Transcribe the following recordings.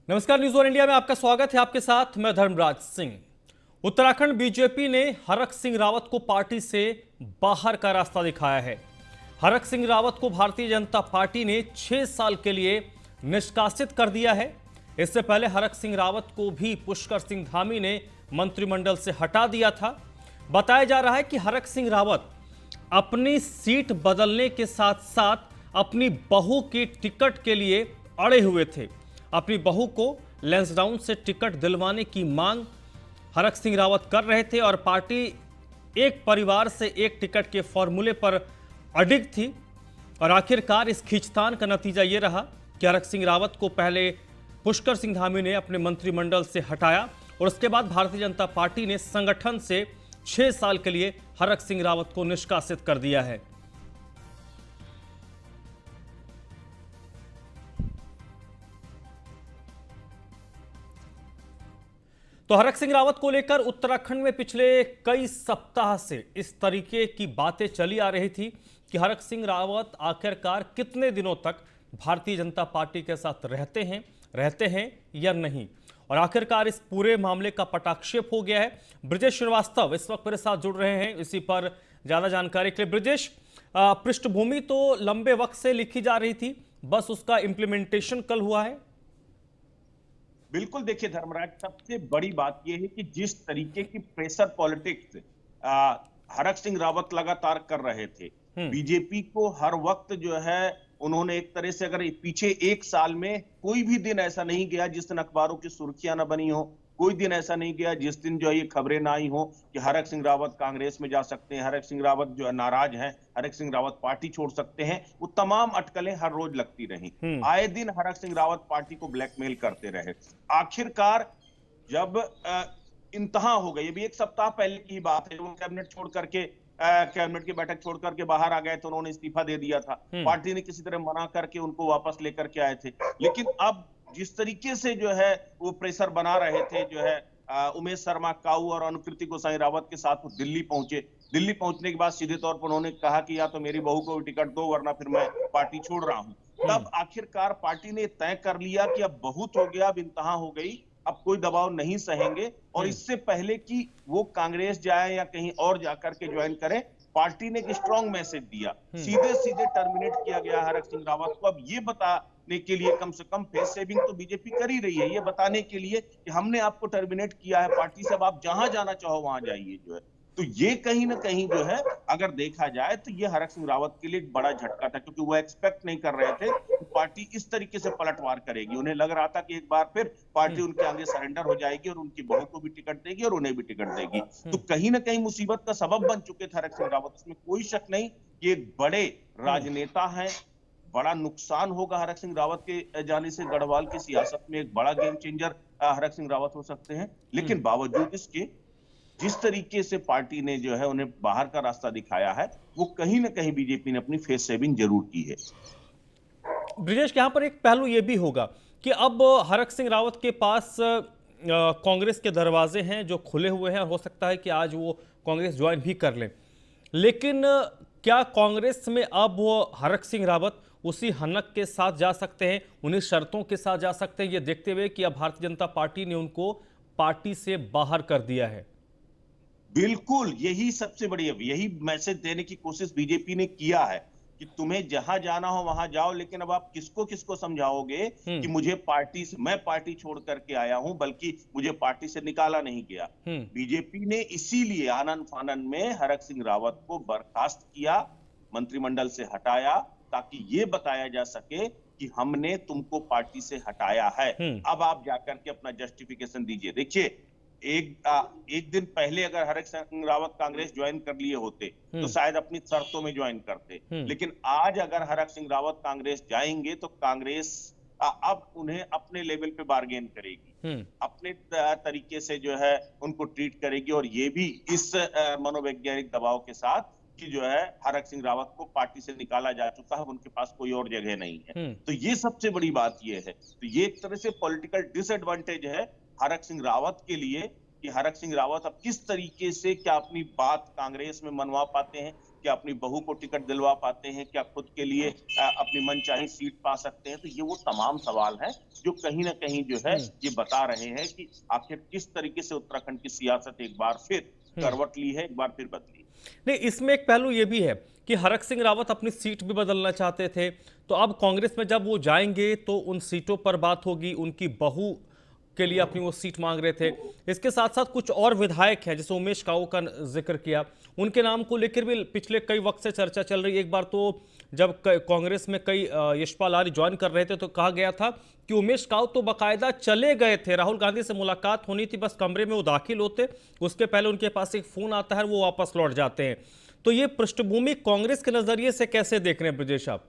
नमस्कार, news one India में आपका स्वागत है। आपके साथ मैं धर्मराज सिंह। उत्तराखंड बीजेपी ने हरक सिंह रावत को पार्टी से बाहर का रास्ता दिखाया है। हरक सिंह रावत को भारतीय जनता पार्टी ने 6 साल के लिए निष्कासित कर दिया है। इससे पहले हरक सिंह रावत को भी पुष्कर सिंह धामी ने मंत्रिमंडल से हटा दिया था। बताया जा रहा है कि हरक सिंह रावत अपनी सीट बदलने के साथ साथ अपनी बहू की टिकट के लिए अड़े हुए थे। अपनी बहू को लैंसडाउन से टिकट दिलवाने की मांग हरक सिंह रावत कर रहे थे और पार्टी एक परिवार से एक टिकट के फॉर्मूले पर अडिग थी। और आखिरकार इस खींचतान का नतीजा ये रहा कि हरक सिंह रावत को पहले पुष्कर सिंह धामी ने अपने मंत्रिमंडल से हटाया और उसके बाद भारतीय जनता पार्टी ने संगठन से 6 साल के लिए हरक सिंह रावत को निष्कासित कर दिया है। तो हरक सिंह रावत को लेकर उत्तराखंड में पिछले कई सप्ताह से इस तरीके की बातें चली आ रही थी कि हरक सिंह रावत आखिरकार कितने दिनों तक भारतीय जनता पार्टी के साथ रहते हैं या नहीं। और आखिरकार इस पूरे मामले का पटाक्षेप हो गया है। ब्रजेश श्रीवास्तव इस वक्त मेरे साथ जुड़ रहे हैं इसी पर ज्यादा जानकारी के लिए। ब्रजेश, पृष्ठभूमि तो लंबे वक्त से लिखी जा रही थी, बस उसका इंप्लीमेंटेशन कल हुआ है। बिल्कुल, देखिए धर्मराज, सबसे बड़ी बात यह है कि जिस तरीके की प्रेशर पॉलिटिक्स हरक सिंह रावत लगातार कर रहे थे, बीजेपी को हर वक्त जो है उन्होंने एक तरह से, अगर पीछे 1 साल में कोई भी दिन ऐसा नहीं गया जिस दिन अखबारों की सुर्खियां न बनी हो, कोई दिन ऐसा नहीं गया जिस दिन जो है ये खबरें ना आई हो कि हरक सिंह रावत कांग्रेस में जा सकते हैं, हरक सिंह रावत जो है नाराज हैं, हरक सिंह रावत पार्टी छोड़ सकते हैं। वो तमाम अटकलें हर रोज लगती रहीं। आए दिन हरक सिंह रावत पार्टी को ब्लैकमेल करते रहे। आखिरकार जब इंतहा हो गई, ये भी 1 सप्ताह पहले की ही बात है, वो कैबिनेट की बैठक छोड़ करके बाहर आ गए तो उन्होंने इस्तीफा दे दिया था। पार्टी ने किसी तरह मना करके उनको वापस लेकर के आए थे। लेकिन अब जिस तरीके से जो है वो प्रेशर बना रहे थे, जो है उमेश शर्मा काऊ और अनुकृति गोसाई रावत के साथ वो दिल्ली पहुंचे। दिल्ली पहुंचने के बाद सीधे तौर पर उन्होंने कहा कि या तो मेरी बहू को टिकट दो वरना फिर मैं पार्टी छोड़ रहा हूं। तब आखिरकार पार्टी ने तय कर लिया कि अब बहुत हो गया, अब इंतहा हो गई, अब कोई दबाव नहीं सहेंगे। और इससे पहले कि वो कांग्रेस जाए या कहीं और जाकर के ज्वाइन करें, पार्टी ने एक स्ट्रॉन्ग मैसेज दिया, सीधे सीधे टर्मिनेट किया गया हरक सिंह रावत को। अब ये बताने के लिए, कम से कम फेस सेविंग तो बीजेपी कर ही रही है, ये बताने के लिए कि हमने आपको टर्मिनेट किया है पार्टी से, अब आप जहां जाना चाहो वहां जाइए जो है। तो ये कहीं ना कहीं जो है अगर देखा जाए तो ये हरक सिंह रावत के लिए एक बड़ा झटका था, क्योंकि वो एक्सपेक्ट नहीं कर रहे थे कि पार्टी इस तरीके से पलटवार करेगी। उन्हें लग रहा था कि एक बार फिर पार्टी उनके आगे सरेंडर हो जाएगी और उनकी बहू को भी टिकट देगी और उन्हें भी टिकट देगी। तो कहीं ना कहीं मुसीबत का सबब बन चुके थे हरक सिंह रावत, इसमें कोई शक नहीं कि एक बड़े राजनेता हैं। बड़ा नुकसान होगा हरक सिंह रावत के जाने से, गढ़वाल की सियासत में एक बड़ा गेम चेंजर हरक सिंह रावत हो सकते हैं। लेकिन बावजूद इसके जिस तरीके से पार्टी ने जो है उन्हें बाहर का रास्ता दिखाया है, वो कहीं ना कहीं बीजेपी ने अपनी फेस सेविंग जरूर की है। ब्रिजेश, यहां पर एक पहलू यह भी होगा कि अब हरक सिंह रावत के पास कांग्रेस के दरवाजे हैं जो खुले हुए हैं। हो सकता है कि आज वो कांग्रेस ज्वाइन भी कर लें, लेकिन क्या कांग्रेस में अब वो हरक सिंह रावत उसी हनक के साथ जा सकते हैं, उन्हीं शर्तों के साथ जा सकते हैं, ये देखते हुए कि अब भारतीय जनता पार्टी ने उनको पार्टी से बाहर कर दिया है? बिल्कुल, यही सबसे बड़ी, यही मैसेज देने की कोशिश बीजेपी ने किया है कि तुम्हें जहां जाना हो वहां जाओ, लेकिन अब आप किसको किसको समझाओगे कि मुझे पार्टी से, मैं पार्टी छोड़ करके आया हूं, बल्कि मुझे पार्टी से निकाला नहीं गया। बीजेपी ने इसीलिए आनन फानन में हरक सिंह रावत को बर्खास्त किया, मंत्रिमंडल से हटाया, ताकि ये बताया जा सके कि हमने तुमको पार्टी से हटाया है, अब आप जाकर के अपना जस्टिफिकेशन दीजिए। देखिए, एक दिन पहले अगर हरक सिंह रावत कांग्रेस ज्वाइन कर लिए होते तो शायद अपनी शर्तों में ज्वाइन करते। लेकिन आज अगर हरक सिंह रावत कांग्रेस जाएंगे तो कांग्रेस अब उन्हें अपने लेवल पे बार्गेन करेगी, अपने तरीके से जो है उनको ट्रीट करेगी, और ये भी इस मनोवैज्ञानिक दबाव के साथ कि जो है हरक सिंह रावत को पार्टी से निकाला जा चुका है, उनके पास कोई और जगह नहीं है। तो ये सबसे बड़ी बात ये है। तो ये एक तरह से पॉलिटिकल डिसएडवांटेज है हरक सिंह रावत के लिए कि हरक सिंह रावत अब किस तरीके से क्या अपनी बात कांग्रेस में मनवा पाते हैं, क्या अपनी बहू को टिकट दिलवा पाते हैं, क्या खुद के लिए अपनी मनचाही सीट पा सकते हैं। तो ये वो तमाम सवाल हैं जो कहीं ना कहीं जो है ये बता रहे हैं कि आखिर किस तरीके से उत्तराखंड की सियासत एक बार फिर करवट ली है, एक बार फिर बदली। नहीं, इसमें एक पहलू ये भी है कि हरक सिंह रावत अपनी सीट भी बदलना चाहते थे, तो अब कांग्रेस में जब वो जाएंगे तो उन सीटों पर बात होगी। उनकी बहू के लिए अपनी वो सीट मांग रहे थे। इसके साथ साथ कुछ और विधायक हैं, जैसे उमेश काऊ का जिक्र किया, उनके नाम को लेकर भी पिछले कई वक्त से चर्चा चल रही है। एक बार तो जब कांग्रेस में कई यशपाल आर्य ज्वाइन कर रहे थे तो कहा गया था कि उमेश काऊ तो बाकायदा चले गए थे, राहुल गांधी से मुलाकात होनी थी, बस कमरे में वो दाखिल होते, उसके पहले उनके पास एक फोन आता है, वो वापस लौट जाते हैं। तो ये पृष्ठभूमि कांग्रेस के नजरिए से कैसे देख रहे हैं ब्रजेश आप?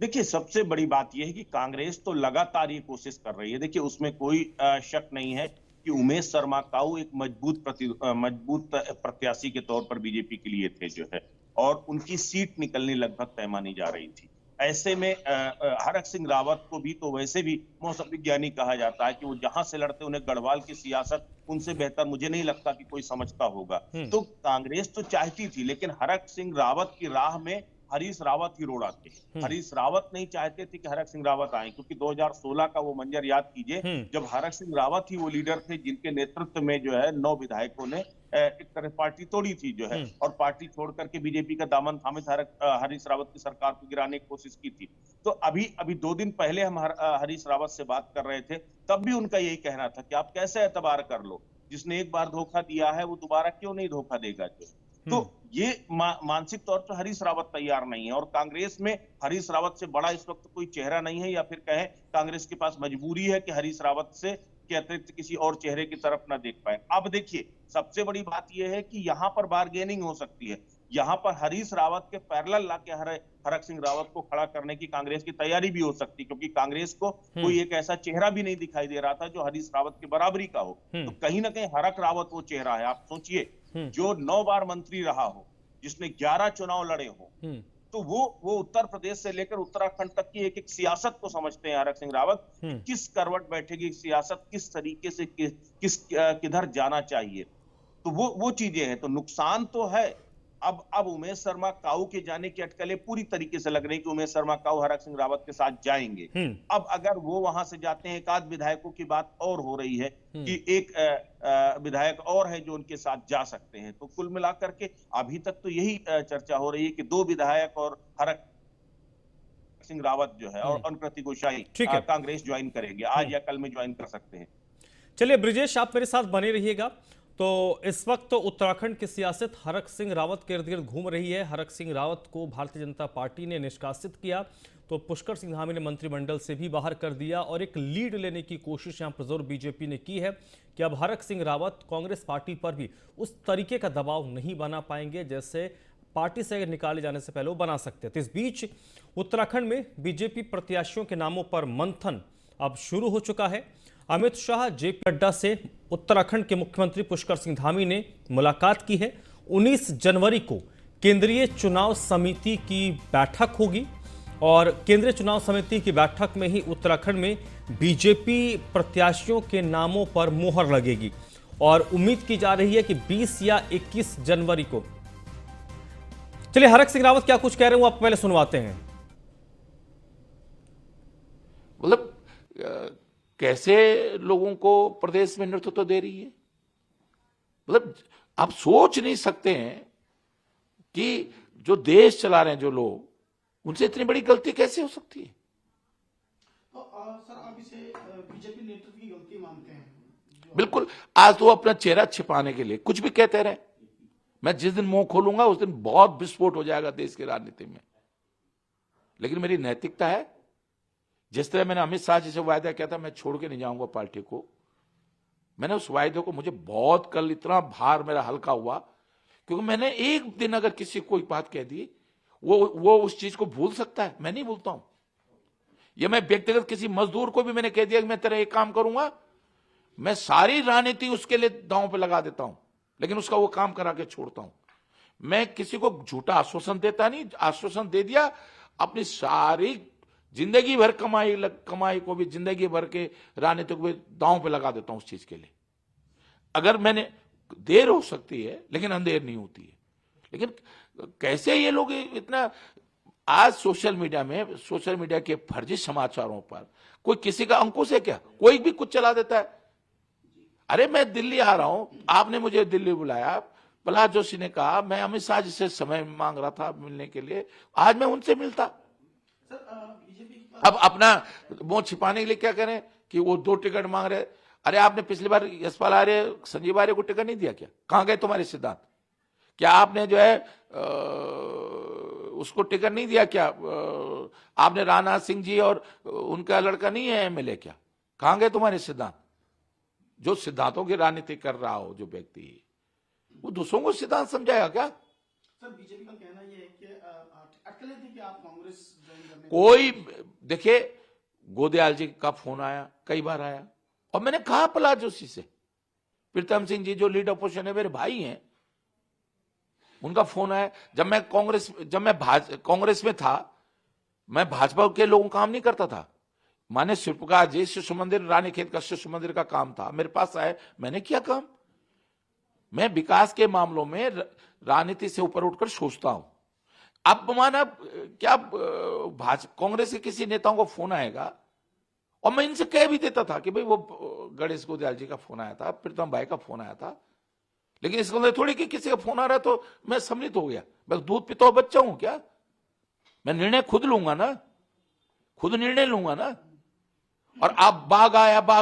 देखिए, सबसे बड़ी बात यह है कि कांग्रेस तो लगातार ये कोशिश कर रही है। देखिए, उसमें कोई शक नहीं है कि उमेश शर्मा काऊ एक मजबूत प्रत्याशी के तौर पर बीजेपी के लिए थे जो है, और उनकी सीट निकलनी लगभग तय मानी जा रही थी। ऐसे में हरक सिंह रावत को भी तो वैसे भी मौसम विज्ञानी कहा जाता है कि वो जहां से लड़ते, उन्हें गढ़वाल की सियासत उनसे बेहतर मुझे नहीं लगता कि कोई समझता होगा। तो कांग्रेस तो चाहती थी, लेकिन हरक सिंह रावत की राह में हरीश रावत ही रोड़ा थे। हरीश रावत नहीं चाहते थे कि हरक सिंह रावत आए, क्योंकि 2016 का वो मंजर याद कीजिए जब हरक सिंह रावत ही वो लीडर थे जिनके नेतृत्व में जो है 9 विधायकों ने एक तरह पार्टी तोड़ी थी जो है, और पार्टी छोड़ करके बीजेपी का दामन थामे हरीश रावत की सरकार को गिराने की कोशिश की थी। तो अभी 2 दिन पहले हम हरीश रावत से बात कर रहे थे, तब भी उनका यही कहना था कि आप कैसे एतबार कर लो, जिसने एक बार धोखा दिया है वो दोबारा क्यों नहीं धोखा देगा। तो ये मानसिक तौर पर हरीश रावत तैयार नहीं है, और कांग्रेस में हरीश रावत से बड़ा इस वक्त कोई चेहरा नहीं है, या फिर कहें कांग्रेस के पास मजबूरी है कि हरीश रावत से के अतिरिक्त किसी और चेहरे की तरफ ना देख पाए। अब देखिए, सबसे बड़ी बात यह है कि यहां पर बार्गेनिंग हो सकती है। यहां पर हरीश रावत के पैरेलल लाके हरक सिंह रावत को खड़ा करने की कांग्रेस की तैयारी भी हो सकती, क्योंकि कांग्रेस को कोई एक ऐसा चेहरा भी नहीं दिखाई दे रहा था जो हरीश रावत के बराबरी का हो। तो कहीं ना कहीं हरक रावत वो चेहरा है। आप सोचिए, जो 9 बार मंत्री रहा हो, जिसने 11 चुनाव लड़े हो, तो वो उत्तर प्रदेश से लेकर उत्तराखंड तक की एक सियासत को समझते हैं हरक सिंह रावत। किस करवट बैठेगी सियासत, किस तरीके से किधर जाना चाहिए, तो वो चीजें हैं। तो नुकसान तो है। अब उमेश शर्मा काऊ के जाने की अटकलें पूरी तरीके से लग रही कि उमेश शर्मा काऊ हरक सिंह रावत के साथ जाएंगे। अब अगर वो वहां से जाते हैं, एक आध विधायकों की बात और हो रही है कि एक विधायक और है जो उनके साथ जा सकते हैं। तो कुल मिलाकर के अभी तक तो यही चर्चा हो रही है कि 2 विधायक और हरक सिंह रावत जो है और अनुकृति गोसाई कांग्रेस ज्वाइन करेंगे, आज या कल में ज्वाइन कर सकते हैं। चलिए ब्रजेश, आप मेरे साथ बने रहिएगा। तो इस वक्त तो उत्तराखंड की सियासत हरक सिंह रावत के इर्द गिर्द घूम रही है। हरक सिंह रावत को भारतीय जनता पार्टी ने निष्कासित किया, तो पुष्कर सिंह धामी ने मंत्रिमंडल से भी बाहर कर दिया, और एक लीड लेने की कोशिश यहां पर जोर बीजेपी ने की है कि अब हरक सिंह रावत कांग्रेस पार्टी पर भी उस तरीके का दबाव नहीं बना पाएंगे जैसे पार्टी से निकाले जाने से पहले वो बना सकते थे। इस बीच उत्तराखंड में बीजेपी प्रत्याशियों के नामों पर मंथन अब शुरू हो चुका है। अमित शाह, जेपी नड्डा से उत्तराखंड के मुख्यमंत्री पुष्कर सिंह धामी ने मुलाकात की है। 19 जनवरी को केंद्रीय चुनाव समिति की बैठक होगी, और केंद्रीय चुनाव समिति की बैठक में ही उत्तराखंड में बीजेपी प्रत्याशियों के नामों पर मुहर लगेगी, और उम्मीद की जा रही है कि 20 या 21 जनवरी को। चलिए, हरक सिंह रावत क्या कुछ कह रहे हैं वो आप पहले सुनवाते हैं। मतलब कैसे लोगों को प्रदेश में नेतृत्व दे रही है, मतलब आप सोच नहीं सकते हैं कि जो देश चला रहे हैं जो लोग, उनसे इतनी बड़ी गलती कैसे हो सकती है। तो सर, आप इसे बीजेपी नेतृत्व की गलती मानते हैं? बिल्कुल। आज तो अपना चेहरा छिपाने के लिए कुछ भी कहते रहे। मैं जिस दिन मुंह खोलूंगा उस दिन बहुत विस्फोट हो जाएगा देश की राजनीति में। लेकिन मेरी नैतिकता है, जिस तरह मैंने अमित शाह जी से वायदा किया था मैं छोड़ के नहीं जाऊंगा पार्टी को, मैंने उस वायदे को, मुझे बहुत कल इतना भार मेरा हल्का हुआ, क्योंकि मैंने एक दिन अगर किसी को कोई बात कह दी, वो उस चीज को भूल सकता है, मैं नहीं भूलता हूं। ये मैं व्यक्तिगत किसी मजदूर को भी मैंने कह दिया कि मैं तेरा एक काम करूंगा, मैं सारी राजनीति उसके लिए दांव पे लगा देता हूं, लेकिन उसका वो काम करा के छोड़ता हूं। मैं किसी को झूठा आश्वासन देता नहीं, आश्वासन दे दिया, अपनी सारी जिंदगी भर कमाई को भी, जिंदगी भर के राजनीति को भी दांव पे लगा देता हूं उस चीज के लिए। अगर मैंने, देर हो सकती है लेकिन अंधेर नहीं होती है। लेकिन कैसे ये लोग इतना, आज सोशल मीडिया के फर्जी समाचारों पर कोई किसी का अंकुश है क्या? कोई भी कुछ चला देता है। अरे मैं दिल्ली आ रहा हूं, आपने मुझे दिल्ली बुलाया, प्रहलाद जोशी ने कहा मैं अमित शाह जी से समय मांग रहा था मिलने के लिए, आज मैं उनसे मिलता। अब अपना मुंह छिपाने के लिए क्या करें कि वो 2 टिकट मांग रहे। अरे आपने पिछली बार यशपाल आर्य, संजीव आर्य को टिकट नहीं दिया क्या? कहां गए तुम्हारे सिद्धांत? क्या आपने जो है उसको टिकट नहीं दिया क्या? आपने राजनाथ सिंह जी और उनका लड़का नहीं है एमएलए क्या? कहां गए तुम्हारे सिद्धांत? जो सिद्धांतों की राजनीति कर रहा हो जो व्यक्ति, वो दूसरों को सिद्धांत समझाएगा क्या? सर बीजेपी का कहना ये है कि अटकलें थी कि आप कांग्रेस ज्वाइन करने कोई, देखिए गोदयाल जी का फोन आया, कई बार आया, और मैंने कहा प्रहलाद जोशी से, प्रीतम सिंह जी जो लीड अपोजिशन है, मेरे भाई हैं, उनका फोन आया। जब मैं कांग्रेस में था, मैं भाजपा के लोगों का काम नहीं करता था। माने शिवप्रकाश जी शिशु मंदिर, रानीखेत का शिशु मंदिर का काम था, मेरे पास आए, मैंने किया काम। मैं विकास के मामलों में राजनीति से ऊपर उठकर सोचता हूं। अब माना क्या कांग्रेस के किसी नेताओं को फोन आएगा, और मैं इनसे कह भी देता था कि भाई वो गणेश गोदयाल जी का फोन आया था, प्रीतम भाई का फोन आया था, लेकिन इसका मतलब थोड़ी कि किसी का फोन आ रहा है तो मैं सम्मिलित हो गया। मैं दूध पीता हुआ बच्चा हूं क्या? मैं निर्णय खुद लूंगा ना, खुद निर्णय लूंगा ना। और आप बाग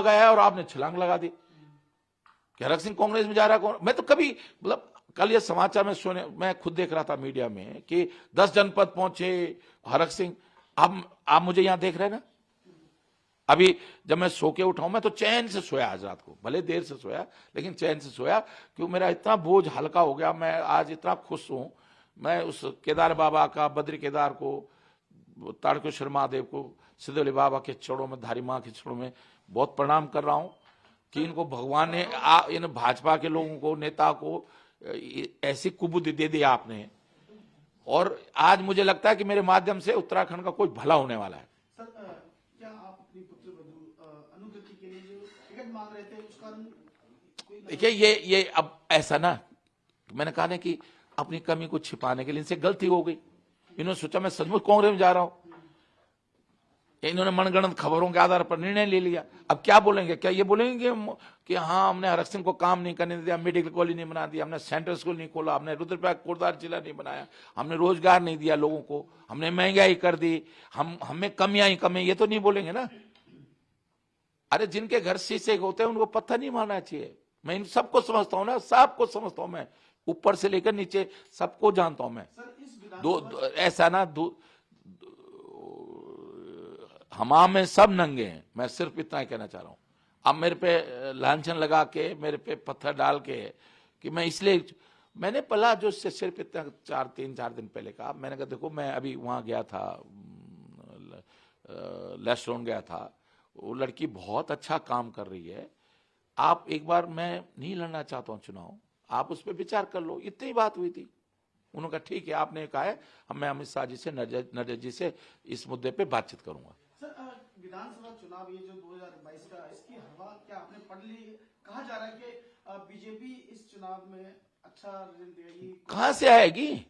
आया और आपने छलांग लगा दी कि हरक सिंह कांग्रेस में जा रहा है। मैं तो कभी, मतलब कल ये समाचार में मैं खुद देख रहा था मीडिया में कि 10 जनपद पहुंचे हरक सिंह। आप मुझे यहां देख रहे हैं ना, अभी जब मैं सो के उठा हूं, मैं तो चैन से सोया आज रात को, भले देर से सोया लेकिन चैन से सोया, क्योंकि मेरा इतना बोझ हल्का हो गया। मैं आज इतना खुश हूं। मैं उस केदार बाबा का, बद्री केदार को, तारकेश्वर महादेव को, सिद्धोली बाबा के चरणों में, धारी माँ के चरणों में बहुत प्रणाम कर रहा हूं कि इनको भगवान ने, इन भाजपा के लोगों को, नेता को ऐसी कुबुद्धि दे दी आपने, और आज मुझे लगता है कि मेरे माध्यम से उत्तराखंड का कोई भला होने वाला है। सर क्या आप अपनी पुत्र अनुकृति के लिए जो टिकट मांग रहे थे उसका देखिए ये अब ऐसा ना, मैंने कहा ना कि अपनी कमी को छिपाने के लिए इनसे गलती हो गई। इन्होंने सोचा मैं सचमुच कांग्रेस में जा रहा हूं, इन्होंने मनगढ़ंत खबरों के आधार पर निर्णय ले लिया। अब क्या बोलेंगे? क्या ये बोलेंगे कि हाँ हमने हरक सिंह को काम नहीं करने दिया, मेडिकल कॉलेज नहीं बना दिया, हमने सेंट्रल स्कूल नहीं खोला, हमने रुद्रप्रयाग कोटद्वार जिला नहीं बनाया, हमने रोजगार नहीं दिया लोगों को, हमने महंगाई कर दी, हमें कमियां ही कमी, ये तो नहीं बोलेंगे ना। अरे जिनके घर शीशे होते हैं उनको पत्थर नहीं मारना चाहिए। मैं इन सबको समझता हूं ना, सबको समझता हूं मैं, ऊपर से लेकर नीचे सबको जानता हूं मैं। ऐसा ना हमाम में सब नंगे हैं, मैं सिर्फ इतना ही कहना चाह रहा हूं। अब मेरे पे लांछन लगा के, मेरे पे पत्थर डाल के कि मैं इसलिए, मैंने पला जो से सिर्फ इतना 3-4 दिन पहले कहा, मैंने कहा देखो मैं अभी वहां गया था, लेस्टोन गया था, वो लड़की बहुत अच्छा काम कर रही है, आप एक बार, मैं नहीं लड़ना चाहता हूं चुनाव, आप उस पर विचार कर लो। इतनी बात हुई थी। उन्होंने कहा ठीक है, आपने कहा है, मैं अमित शाह जी से, नड्डा जी से इस मुद्दे पे बातचीत करूंगा। सर विधानसभा चुनाव ये जो 2022 का, इसकी हवा क्या आपने पढ़ ली? कहा जा रहा है कि बीजेपी इस चुनाव में अच्छा रिजल्ट देगी। कहां से आएगी?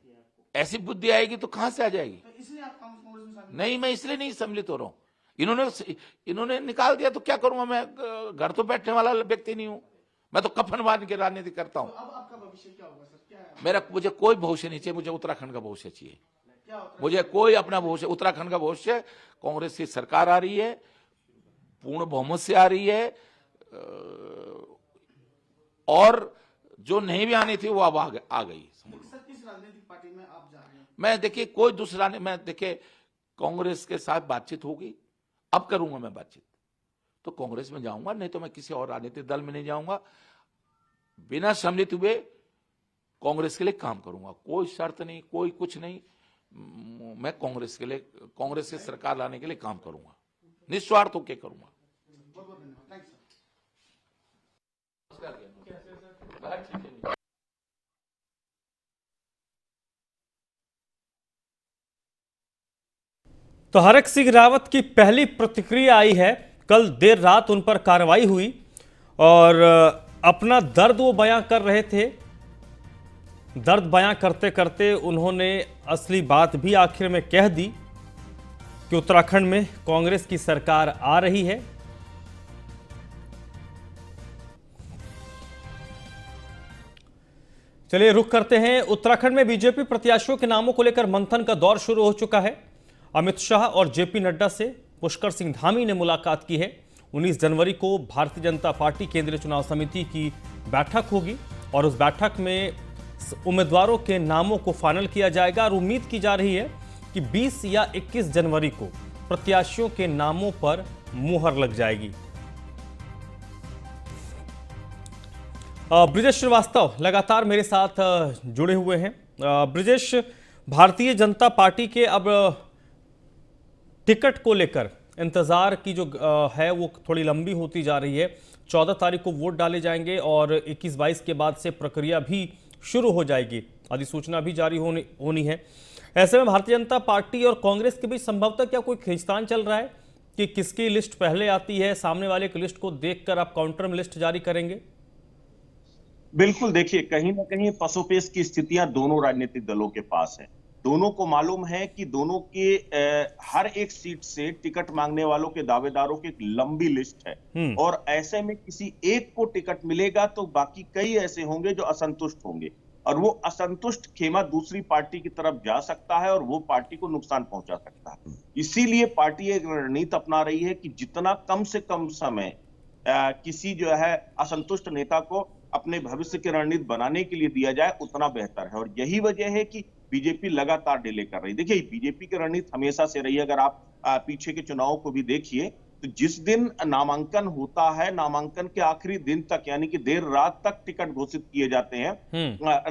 ऐसी बुद्धि आएगी तो कहां से आ जाएगी? तो इसलिए आप कांग्रेस में शामिल नहीं, मैं इसलिए नहीं सम्मिलित हो रहा हूं। इन्होंने निकाल दिया तो क्या करूंगा मैं? घर तो बैठने वाला व्यक्ति नहीं हूं मैं, तो कफन बांध के राजनीति करता हूं। तो अब आपका भविष्य क्या होगा सर? क्या है? मुझे कोई भविष्य नहीं चाहिए, मुझे उत्तराखंड का भविष्य चाहिए। क्या होता है? मुझे कोई अपना भविष्य, उत्तराखंड का भविष्य, कांग्रेस की सरकार आ रही है, पूर्ण बहुमत से आ रही है, और जो नहीं भी आनी थी वो अब आ गई। सर किस राजनीतिक पार्टी में आप जा रहे हैं? मैं देखिए कोई दूसरा नहीं, मैं देखिए कांग्रेस के साथ बातचीत होगी, अब करूंगा मैं बातचीत, तो कांग्रेस में जाऊंगा, नहीं तो मैं किसी और राजनीतिक दल में नहीं जाऊंगा। बिना सम्मिलित हुए कांग्रेस के लिए काम करूंगा, कोई शर्त नहीं, कोई कुछ नहीं। मैं कांग्रेस के लिए, कांग्रेस की सरकार लाने के लिए काम करूंगा, निस्वार्थ होकर करूंगा। बहुत बहुत धन्यवाद। Thanks sir. तो हरक सिंह रावत की पहली प्रतिक्रिया आई है। कल देर रात उन पर कार्रवाई हुई और अपना दर्द वो बयां कर रहे थे। दर्द बयां करते करते उन्होंने असली बात भी आखिर में कह दी कि उत्तराखंड में कांग्रेस की सरकार आ रही है। चलिए रुख करते हैं। उत्तराखंड में बीजेपी प्रत्याशियों के नामों को लेकर मंथन का दौर शुरू हो चुका है। अमित शाह और जेपी नड्डा से पुष्कर सिंह धामी ने मुलाकात की है। 19 जनवरी को भारतीय जनता पार्टी केंद्रीय चुनाव समिति की बैठक होगी और उस बैठक में उम्मीदवारों के नामों को फाइनल किया जाएगा और उम्मीद की जा रही है कि 20 या 21 जनवरी को प्रत्याशियों के नामों पर मुहर लग जाएगी। ब्रिजेश श्रीवास्तव लगातार मेरे साथ जुड़े हुए हैं। ब्रिजेश, भारतीय जनता पार्टी के अब टिकट को लेकर इंतजार की जो है वो थोड़ी लंबी होती जा रही है। 14 तारीख को वोट डाले जाएंगे और 21-22 के बाद से प्रक्रिया भी शुरू हो जाएगी, अधिसूचना भी जारी होनी है। ऐसे में भारतीय जनता पार्टी और कांग्रेस के बीच संभवतः क्या कोई खींचतान चल रहा है कि किसकी लिस्ट पहले आती है? सामने वाले की लिस्ट को देखकर आप काउंटर में लिस्ट जारी करेंगे? बिल्कुल, देखिए कहीं ना कहीं पसोपेश की स्थितियां दोनों राजनीतिक दलों के पास है। दोनों को मालूम है कि दोनों के हर एक सीट से टिकट मांगने वालों के दावेदारों की एक लंबी लिस्ट है और ऐसे में किसी एक को टिकट मिलेगा तो बाकी कई ऐसे होंगे जो असंतुष्ट होंगे और वो असंतुष्ट खेमा दूसरी पार्टी की तरफ जा सकता है और वो पार्टी को नुकसान पहुंचा सकता है। इसीलिए पार्टी एक रणनीति अपना रही है कि जितना कम से कम समय किसी जो है असंतुष्ट नेता को अपने भविष्य की रणनीति बनाने के लिए दिया जाए उतना बेहतर है और यही वजह है कि बीजेपी लगातार डिले कर रही है। देखिए बीजेपी की रणनीति हमेशा से रही है। अगर आप पीछे के चुनाव को भी देखिए तो जिस दिन नामांकन होता है, नामांकन के आखिरी दिन तक यानी कि देर रात तक टिकट घोषित किए जाते हैं,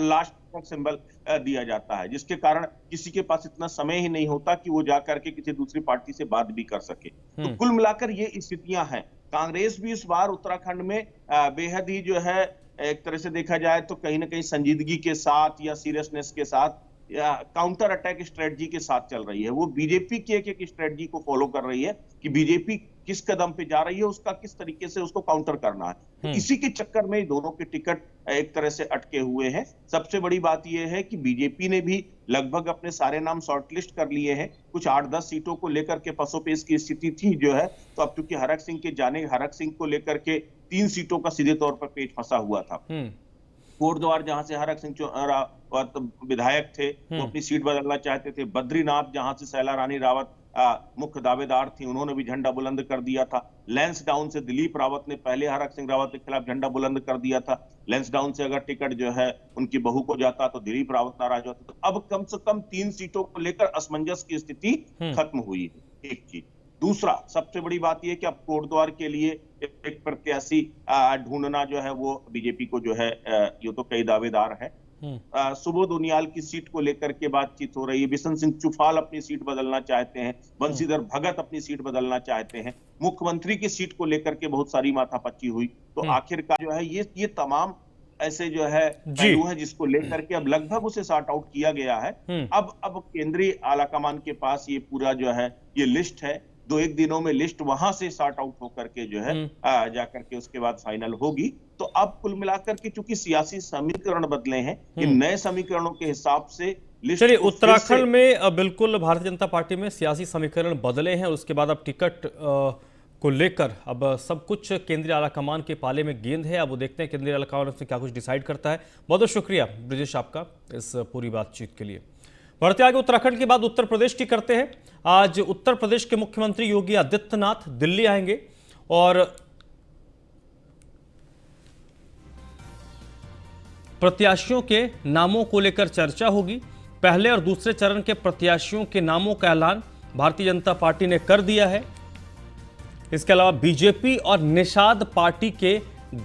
लास्ट तक सिंबल दिया जाता है, जिसके कारण किसी के पास इतना समय ही नहीं होता कि वो जाकर के किसी दूसरी पार्टी से बात भी कर सके। तो कुल मिलाकर ये स्थितियां हैं। कांग्रेस भी इस बार उत्तराखंड में बेहद ही जो है एक तरह से देखा जाए तो कहीं ना कहीं संजीदगी के साथ या सीरियसनेस के साथ या काउंटर अटैक स्ट्रेटजी के साथ चल रही है। वो बीजेपी की एक स्ट्रेटजी को फॉलो कर रही है कि बीजेपी किस कदम पे जा रही है, उसका किस तरीके से उसको काउंटर करना है। तो इसी के चक्कर में दोनों के टिकट एक तरह से अटके हुए हैं। सबसे बड़ी बात यह है कि बीजेपी ने भी लगभग अपने सारे नाम शॉर्टलिस्ट कर लिए हैं। कुछ 8-10 सीटों को लेकर के पसोपेश की स्थिति थी जो है, तो अब चूंकि हरक सिंह को लेकर के 3 सीटों का सीधे तौर पर पेच फंसा हुआ था। कोटद्वार जहां से हरक सिंह विधायक थे वो अपनी सीट बदलना चाहते थे। बद्रीनाथ जहां से शैला रानी रावत मुख्य दावेदार थी, उन्होंने भी झंडा बुलंद कर दिया था। लैंसडाउन से दिलीप रावत ने पहले हरक सिंह रावत के खिलाफ झंडा बुलंद कर दिया था। लैंसडाउन से अगर टिकट जो है उनकी बहू को जाता तो दिलीप रावत नाराज होता। तो अब कम से कम 3 सीटों को लेकर असमंजस की स्थिति खत्म हुई है। एक चीज। दूसरा सबसे बड़ी बात यह कि अब कोटद्वार के लिए एक प्रत्याशी ढूंढना जो है वो बीजेपी को जो है, ये तो कई दावेदार है। सुबोध उनियाल की सीट को लेकर के बातचीत हो रही है। बिशन सिंह चुफाल अपनी सीट बदलना चाहते हैं। बंशीधर भगत अपनी सीट बदलना चाहते हैं। मुख्यमंत्री की सीट को लेकर के बहुत सारी माथापच्ची हुई। तो आखिरकार जो है ये तमाम ऐसे जो है पहलू है जिसको लेकर के अब लगभग उसे सॉर्ट आउट किया गया है। अब केंद्रीय आलाकमान के पास ये पूरा जो है ये लिस्ट है। 2-1 दिनों में लिस्ट वहां से सॉर्ट आउट होकर के जो है जाकर के उसके बाद फाइनल होगी। तो अब कुल मिलाकर के चूंकि सियासी समीकरण बदले हैं, इन नए समीकरणों के हिसाब से लिस्ट। चलिए उत्तराखंड में बिल्कुल भारतीय जनता पार्टी में सियासी समीकरण बदले हैं और उसके बाद अब टिकट को लेकर अब सब कुछ केंद्रीय आलाकमान के पाले में गेंद है। अब वो देखते हैं केंद्रीय आलाकमान से क्या कुछ डिसाइड करता है। बहुत बहुत शुक्रिया ब्रिजेश आपका इस पूरी बातचीत के लिए। बढ़ते आगे उत्तराखंड के बाद उत्तर प्रदेश की करते हैं। आज उत्तर प्रदेश के मुख्यमंत्री योगी आदित्यनाथ दिल्ली आएंगे और प्रत्याशियों के नामों को लेकर चर्चा होगी। पहले और दूसरे चरण के प्रत्याशियों के नामों का ऐलान भारतीय जनता पार्टी ने कर दिया है। इसके अलावा बीजेपी और निषाद पार्टी के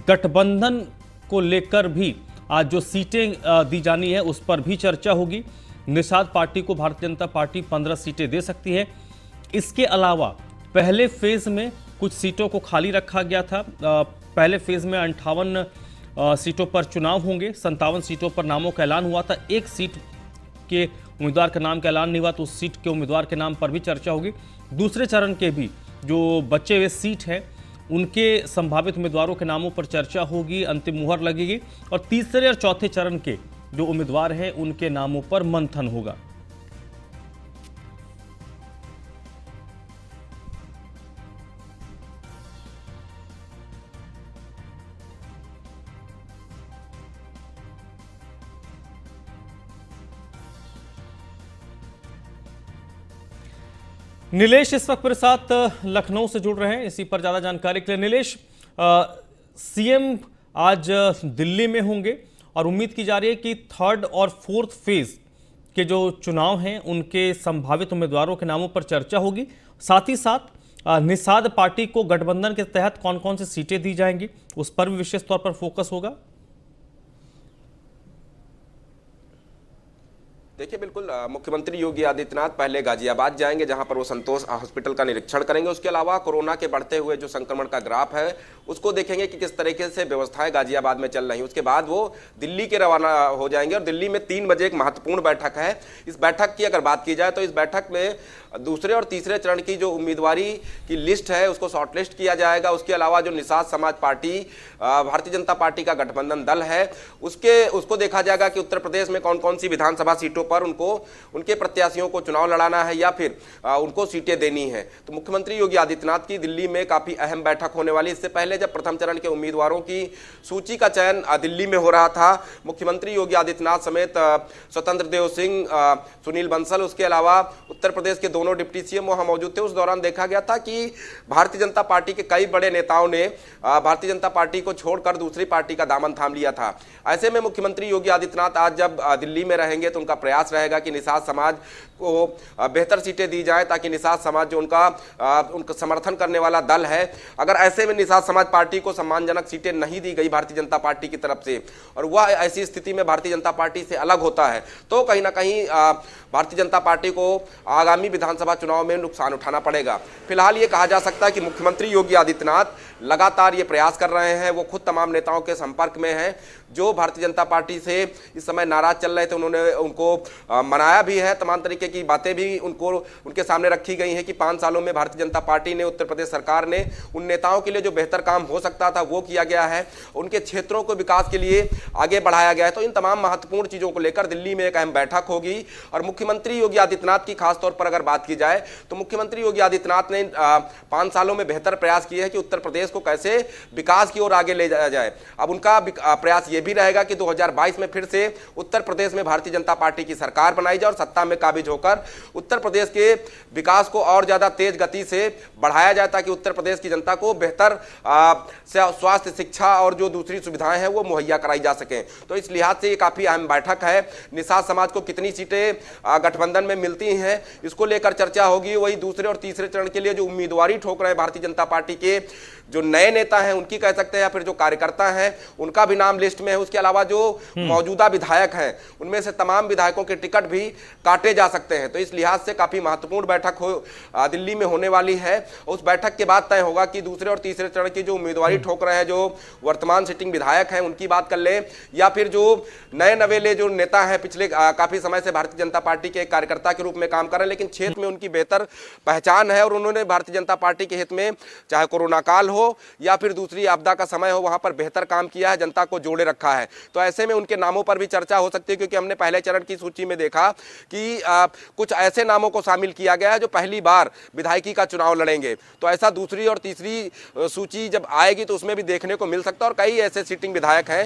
गठबंधन को लेकर भी आज जो सीटें दी जानी है उस पर भी चर्चा होगी। निषाद पार्टी को भारतीय जनता पार्टी 15 सीटें दे सकती है। इसके अलावा पहले फेज में कुछ सीटों को खाली रखा गया था। पहले फेज में 58 सीटों पर चुनाव होंगे। 57 सीटों पर नामों का ऐलान हुआ था। एक सीट के उम्मीदवार का नाम का ऐलान नहीं हुआ तो उस सीट के उम्मीदवार के नाम पर भी चर्चा होगी। दूसरे चरण के भी जो बचे हुए सीट हैं उनके संभावित उम्मीदवारों के नामों पर चर्चा होगी, अंतिम मुहर लगेगी और तीसरे और चौथे चरण के जो उम्मीदवार हैं उनके नामों पर मंथन होगा। नीलेश इस वक्त मेरे साथ लखनऊ से जुड़ रहे हैं इसी पर ज्यादा जानकारी के लिए। नीलेश, सीएम आज दिल्ली में होंगे और उम्मीद की जा रही है कि थर्ड और फोर्थ फेज के जो चुनाव हैं उनके संभावित उम्मीदवारों के नामों पर चर्चा होगी। साथ ही साथ निषाद पार्टी को गठबंधन के तहत कौन कौन सी सीटें दी जाएंगी उस पर भी विशेष तौर पर फोकस होगा। देखिए, बिल्कुल मुख्यमंत्री योगी आदित्यनाथ पहले गाजियाबाद जाएंगे, जहां पर वो संतोष हॉस्पिटल का निरीक्षण करेंगे। उसके अलावा कोरोना के बढ़ते हुए जो संक्रमण का ग्राफ है उसको देखेंगे कि किस तरीके से व्यवस्थाएं गाजियाबाद में चल रही हैं। उसके बाद वो दिल्ली के रवाना हो जाएंगे और दिल्ली में 3 बजे एक महत्वपूर्ण बैठक है। इस बैठक की अगर बात की जाए तो इस बैठक में दूसरे और तीसरे चरण की जो उम्मीदवारी की लिस्ट है उसको शॉर्टलिस्ट किया जाएगा। उसके अलावा जो निषाद समाज पार्टी, भारतीय जनता पार्टी का गठबंधन दल है, उसको देखा जाएगा कि उत्तर प्रदेश में कौन कौन सी विधानसभा सीटों पर उनको उनके प्रत्याशियों को चुनाव लड़ाना है या फिर उनको सीटें देनी है। तो मुख्यमंत्री योगी आदित्यनाथ की दिल्ली में काफी अहम बैठक होने वाली। इससे पहले जब प्रथम चरण के उम्मीदवारों की सूची का चयन दिल्ली में हो रहा था, मुख्यमंत्री योगी आदित्यनाथ समेत स्वतंत्र देव सिंह, सुनील बंसल, उसके अलावा उत्तर प्रदेश के दोनों डिप्टी सीएम वहां मौजूद थे। उस दौरान देखा गया था कि भारतीय जनता पार्टी के कई बड़े नेताओं ने भारतीय जनता पार्टी को छोड़कर दूसरी पार्टी का दामन थाम लिया था। ऐसे में मुख्यमंत्री योगी आदित्यनाथ आज जब दिल्ली में रहेंगे तो उनका प्रयास रहेगा कि निषाद समाज को बेहतर सीटें दी जाए, ताकि निषाद समाज जो उनका समर्थन करने वाला दल है, अगर ऐसे में निषाद समाज पार्टी को सम्मानजनक सीटें नहीं दी गई भारतीय जनता पार्टी की तरफ से और वह ऐसी स्थिति में भारतीय जनता पार्टी से अलग होता है तो कहीं ना कहीं भारतीय जनता पार्टी को आगामी विधानसभा चुनाव में नुकसान उठाना पड़ेगा। फिलहाल ये कहा जा सकता है कि मुख्यमंत्री योगी आदित्यनाथ लगातार ये प्रयास कर रहे हैं। वो खुद तमाम नेताओं के संपर्क में हैं जो भारतीय जनता पार्टी से इस समय नाराज चल रहे थे। उन्होंने उनको मनाया भी है, तमाम तरीके की बातें भी उनके सामने रखी गई हैं कि 5 सालों में भारतीय जनता पार्टी ने, उत्तर प्रदेश सरकार ने उन नेताओं के लिए जो बेहतर काम हो सकता था वो किया गया है, उनके क्षेत्रों को विकास के लिए आगे बढ़ाया गया है। तो इन तमाम महत्वपूर्ण चीजों को लेकर दिल्ली में एक अहम बैठक होगी। और मुख्यमंत्री योगी आदित्यनाथ की खासतौर पर अगर बात की जाए तो मुख्यमंत्री योगी आदित्यनाथ ने 5 सालों में बेहतर प्रयास किए हैं कि उत्तर प्रदेश को कैसे विकास की ओर आगे ले जाया जाए। अब उनका प्रयास यह भी रहेगा कि 2022 में फिर से उत्तर प्रदेश में भारतीय जनता पार्टी की सरकार बनाई जाए और सत्ता में काबिज होकर उत्तर प्रदेश के विकास को और ज्यादा तेज गति से बढ़ाया जाए, ताकि उत्तर प्रदेश की जनता को बेहतर स्वास्थ्य, शिक्षा और जो दूसरी सुविधाएं हैं वो मुहैया कराई जा सके। तो इस लिहाज से ये काफी अहम बैठक है। निषाद समाज को कितनी सीटें गठबंधन में मिलती हैं इसको लेकर चर्चा होगी। वही दूसरे और तीसरे चरण के लिए जो उम्मीदवारी ठोक रहे हैं भारतीय जनता पार्टी के जो नए नेता हैं उनकी कह सकते हैं या फिर जो कार्यकर्ता हैं उनका भी नाम लिस्ट में है। उसके अलावा जो मौजूदा विधायक हैं उनमें से तमाम विधायकों के टिकट भी काटे जा सकते हैं। तो इस लिहाज से काफी महत्वपूर्ण बैठक दिल्ली में होने वाली है। उस बैठक के बाद तय होगा कि दूसरे और तीसरे चरण की जो उम्मीदवारी ठोक रहे हैं जो वर्तमान सिटिंग विधायक हैं उनकी बात कर ले या फिर जो नए नवेले जो नेता हैं पिछले काफी समय से भारतीय जनता पार्टी के कार्यकर्ता के रूप में काम कर रहे हैं, लेकिन क्षेत्र में उनकी बेहतर पहचान है और उन्होंने भारतीय जनता पार्टी के हित में चाहे कोरोना काल हो या फिर दूसरी आपदा का समय हो वहां पर बेहतर काम किया है, जनता को जोड़े रखा है। तो ऐसे में उनके नामों पर भी चर्चा हो सकती है, क्योंकि हमने पहले चरण की सूची में देखा कि कुछ ऐसे नामों को शामिल किया गया है जो पहली बार विधायकी का चुनाव लड़ेंगे। तो ऐसा दूसरी और तीसरी सूची जब आएगी तो उसमें भी देखने को मिल सकता है और कई ऐसे सिटिंग विधायक हैं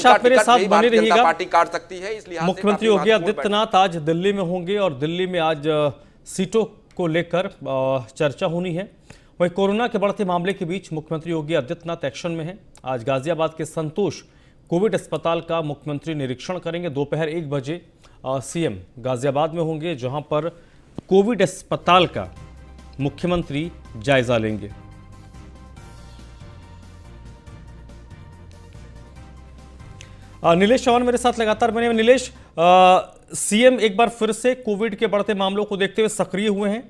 आप मेरे साथ बने रहिएगा। पार्टी काट सकती है। इस लिहाज से मुख्यमंत्री योगी आदित्यनाथ आज दिल्ली में होंगे और दिल्ली में आज सीटों को लेकर चर्चा होनी है। वहीं कोरोना के बढ़ते मामले के बीच मुख्यमंत्री योगी आदित्यनाथ एक्शन में हैं। आज गाजियाबाद के संतोष कोविड अस्पताल का मुख्यमंत्री निरीक्षण करेंगे। दोपहर 1 बजे सीएम गाजियाबाद में होंगे, जहां पर कोविड अस्पताल का मुख्यमंत्री जायजा लेंगे। नीलेश चौहान मेरे साथ लगातार बने हुए। नीलेश, सीएम एक बार फिर से कोविड के बढ़ते मामलों को देखते हुए सक्रिय हुए हैं।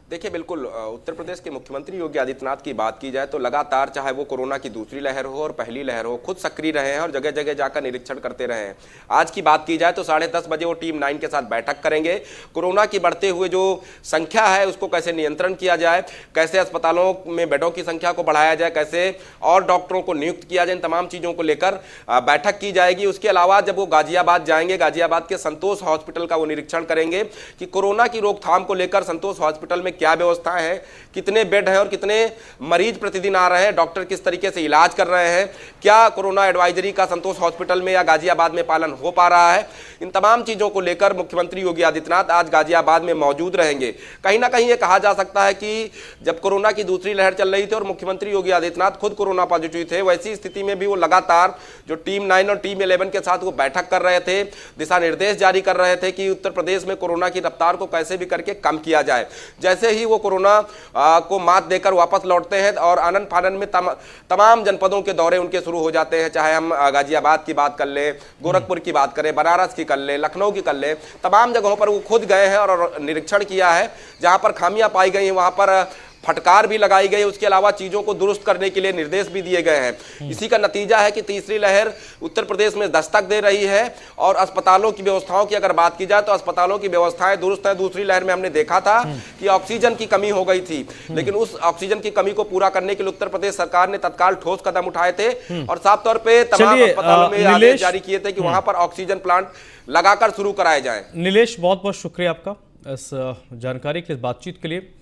देखिए बिल्कुल उत्तर प्रदेश के मुख्यमंत्री योगी आदित्यनाथ की बात की जाए तो लगातार चाहे वो कोरोना की दूसरी लहर हो और पहली लहर हो, खुद सक्रिय रहे हैं और जगह जगह जाकर निरीक्षण करते रहे हैं। आज की बात की जाए तो 10:30 बजे वो टीम 9 के साथ बैठक करेंगे। कोरोना की बढ़ते हुए जो संख्या है उसको कैसे नियंत्रण किया जाए, कैसे अस्पतालों में बेडों की संख्या को बढ़ाया जाए, कैसे और डॉक्टरों को नियुक्त किया जाए, इन तमाम चीज़ों को लेकर बैठक की जाएगी। उसके अलावा जब वो गाजियाबाद जाएंगे, गाजियाबाद के संतोष हॉस्पिटल का वो निरीक्षण करेंगे कि कोरोना की रोकथाम को लेकर संतोष हॉस्पिटल में क्या व्यवस्थाएं हैं, कितने बेड हैं और कितने मरीज प्रतिदिन आ रहे हैं, डॉक्टर किस तरीके से इलाज कर रहे हैं, क्या कोरोना एडवाइजरी का संतोष हॉस्पिटल में या गाजियाबाद में पालन हो पा रहा है। इन तमाम चीजों को लेकर मुख्यमंत्री योगी आदित्यनाथ आज गाजियाबाद में मौजूद रहेंगे। कहीं ना कहीं ये कहा जा सकता है कि जब कोरोना की दूसरी लहर चल रही थी और मुख्यमंत्री योगी आदित्यनाथ खुद कोरोना पॉजिटिव थे, वैसी स्थिति में भी वो लगातार जो टीम 9 और टीम 11 के साथ वो बैठक कर रहे थे, दिशा निर्देश जारी कर रहे थे कि उत्तर प्रदेश में कोरोना की रफ्तार को कैसे भी करके कम किया जाए। जैसे ही वो कोरोना को मात देकर वापस लौटते हैं और आनंद फानन में तमाम जनपदों के दौरे उनके शुरू हो जाते हैं, चाहे हम गाजियाबाद की बात कर ले, गोरखपुर की बात करें, बनारस की कर ले, लखनऊ की कर ले, तमाम जगहों पर वो खुद गए हैं और निरीक्षण किया है। जहां पर खामियां पाई गई हैं वहां पर फटकार भी लगाई गई, उसके अलावा चीजों को दुरुस्त करने के लिए निर्देश भी दिए गए हैं। इसी का नतीजा है कि तीसरी लहर उत्तर प्रदेश में दस्तक दे रही है और अस्पतालों की व्यवस्थाओं की अगर बात की जाए तो अस्पतालों की व्यवस्थाएं दुरुस्त है। दूसरी लहर में हमने देखा था कि ऑक्सीजन की कमी हो गई थी, लेकिन उस ऑक्सीजन की कमी को पूरा करने के लिए उत्तर प्रदेश सरकार ने तत्काल ठोस कदम उठाए थे और साफ तौर पर तमाम अस्पतालों में आदेश जारी किए थे कि वहां पर ऑक्सीजन प्लांट लगाकर शुरू कराए जाए। नीलेश, बहुत बहुत शुक्रिया आपका इस जानकारी के, इस बातचीत के लिए।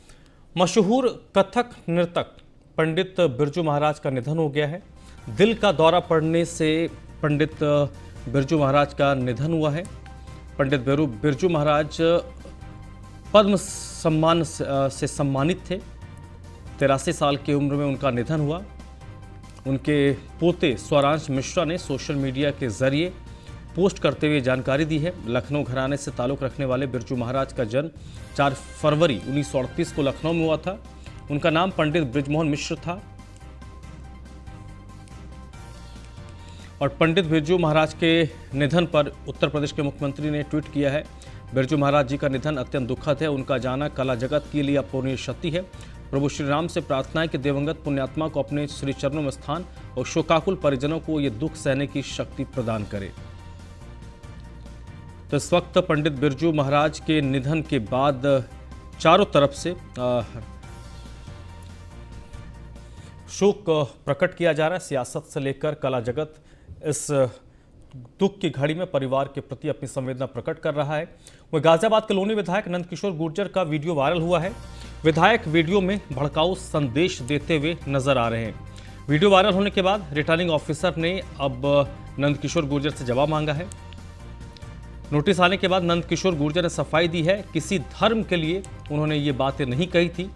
मशहूर कथक नर्तक पंडित बिरजू महाराज का निधन हो गया है। दिल का दौरा पड़ने से पंडित बिरजू महाराज का निधन हुआ है। पंडित बिरजू महाराज पद्म सम्मान से सम्मानित थे। 83 साल की उम्र में उनका निधन हुआ। उनके पोते स्वरांश मिश्रा ने सोशल मीडिया के जरिए पोस्ट करते हुए जानकारी दी है। लखनऊ घराने से ताल्लुक़ रखने वाले बिरजू महाराज का जन्म 4 फरवरी 1938 को लखनऊ में हुआ था। उनका नाम पंडित बृजमोहन मिश्र था और पंडित बिरजू महाराज के निधन पर उत्तर प्रदेश के मुख्यमंत्री ने ट्वीट किया है। बिरजू महाराज जी का निधन अत्यंत दुखद है। उनका जाना कला जगत के लिए अपूरणीय क्षति है। प्रभु श्री राम से प्रार्थना है कि दिवंगत पुण्यात्मा को अपने श्री चरणों में स्थान और शोकाकुल परिजनों को ये दुख सहने की शक्ति प्रदान करे। तो इस वक्त पंडित बिरजू महाराज के निधन के बाद चारों तरफ से शोक प्रकट किया जा रहा है। सियासत से लेकर कला जगत इस दुख की घड़ी में परिवार के प्रति अपनी संवेदना प्रकट कर रहा है। वह गाजियाबाद के लोनी विधायक नंदकिशोर गुर्जर का वीडियो वायरल हुआ है। विधायक वीडियो में भड़काऊ संदेश देते हुए नजर आ रहे हैं। वीडियो वायरल होने के बाद रिटर्निंग ऑफिसर ने अब नंदकिशोर गुर्जर से जवाब मांगा है। नोटिस आने के बाद नंदकिशोर गुर्जर ने सफाई दी है। किसी धर्म के लिए उन्होंने ये बातें नहीं कही थी।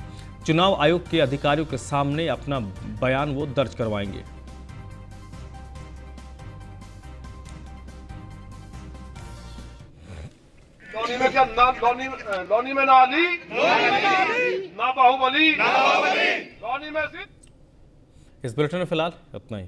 चुनाव आयोग के अधिकारियों के सामने अपना बयान वो दर्ज करवाएंगे। लोनी में क्या लोनी में ना अली ना बाहुबली लोनी में सिर्फ। इस बुलेटिन में फिलहाल इतना ही।